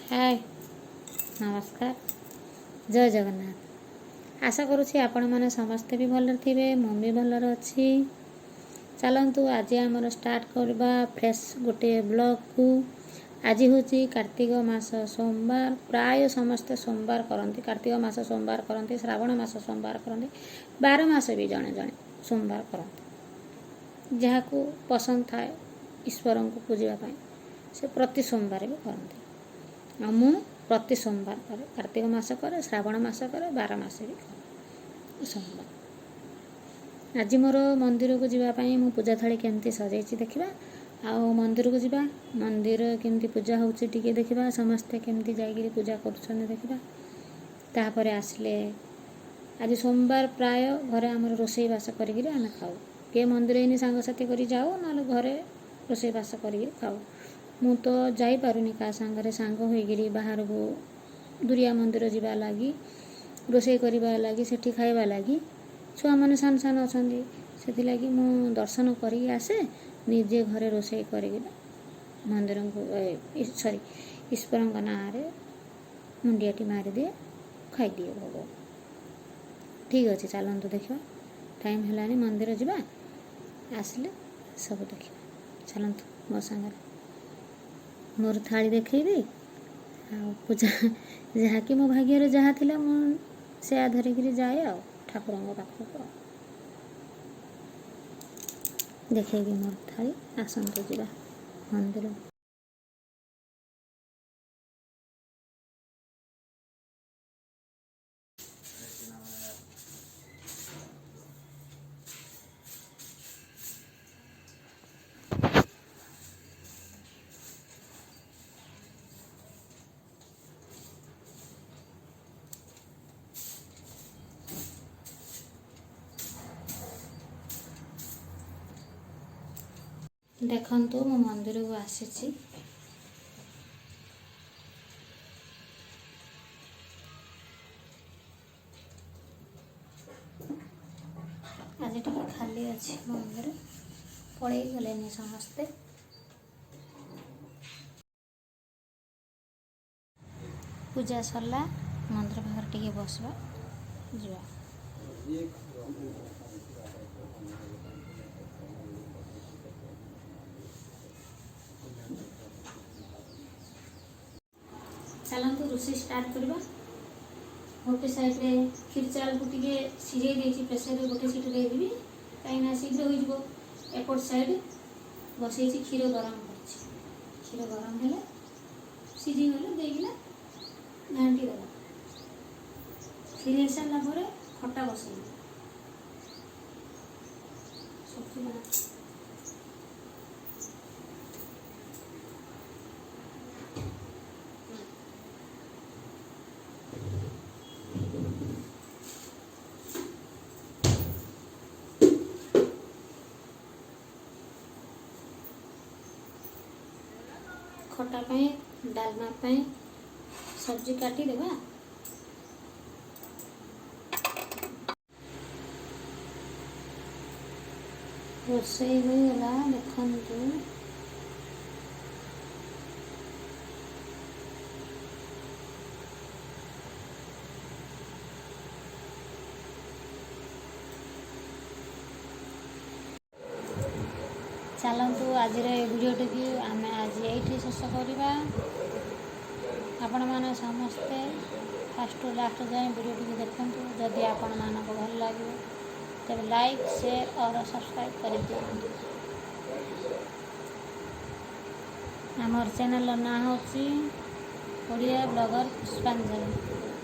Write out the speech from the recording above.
हाय नमस्कार जय जगन्नाथ। आशा करुँची आपण मैंने समस्ते भी भल थे मुझे भलर अच्छी। चलतु आज आमर स्टार्ट करवा फ्रेश गोटे ब्लॉग को। आज हूँ कार्तिक मास सोमवार। प्राय समस्ते सोमवार करती, कार्तिक मास सोमवार करती, श्रावण मास सोमवार करती, 12 मास भी जड़े जड़े सोमवार करती। जहाँ को पसंद थाए ईश्वर को पूजापी से प्रति सोमवार भी करती। मु प्रति सोमवार करे, कार्तिक मास करे, श्रावण मास करे, 12 मास भी करे सोमवार। आज मोर मंदिर को जीवाई मु पूजा थाली केमती सजाई देखा। आउ मंदिर को जीवा, मंदिर केमती पूजा होची टिके देखा, समस्ते केमती जाइए पूजा कर देखा। तापर आसले आज सोमवार प्राय घरे आम रोसई बास करी आम खाऊ। किए मंदिर इन सांगसाथी कर जाओ ना घरे रोसई बास कर खाऊ। मु तो जाई पारुनी का सांगरे सांग होइगिरी बाहर को दुरिया मंदिर जीवा लगी, रोसई करवा लगी, सेठी खाइबा लगी छुआ मैंने सान सान अच्छा से लगी मु दर्शन करी आसे, निजे घरे रोसई कर मंदिर को सॉरी ईश्वर ना मुंडियाटी मारी दिए खाई दिए भोग। ठीक अच्छे चलतु देखा टाइम है मंदिर जीवा आसले सब देखा। चलतु मो सांगे मोर थाली देखी आ पूजा जहाँ कि मो भाग्य जहाँ थिला मु से धरिक जाए आ ठाकुर पाखक देखेगी मोर थाली। आसतु जीवा मंदिर। देखंतु मो मंदिर को आसी। आज टे खाली अच्छी मंदिर पड़े गले समस्ते। पूजा सरला मंदिर पाखे टे बसवा जा। चलतु रोषे स्टार्ट करवा। गोटे साइड रे क्षीर चाउल को टे सीझे देती प्रेसर गोटे सीट देदेवी कहीं शीघ्र हो। एपट साइड बसई क्षीर गरम कर, क्षीर गरम है सीझी गले देना घाटी देवा। क्षीर हो सारापर खटा बसई खटा पाई डालमा पाई सब्जी काटी देवा। रोसई हो गला देखंतु। चलतु आज वीडियोटी की आम आज ये शेष करवा। आपण मैंने समस्ते फास्ट टू लास्ट जाए वीडियोटी देखूँ। जदि आपण मानक भल लगे तब लाइक शेयर और सब्सक्राइब कर दिखाँ। आमर चैनल ना हूँ ओडिया ब्लॉगर पुष्पांजलि।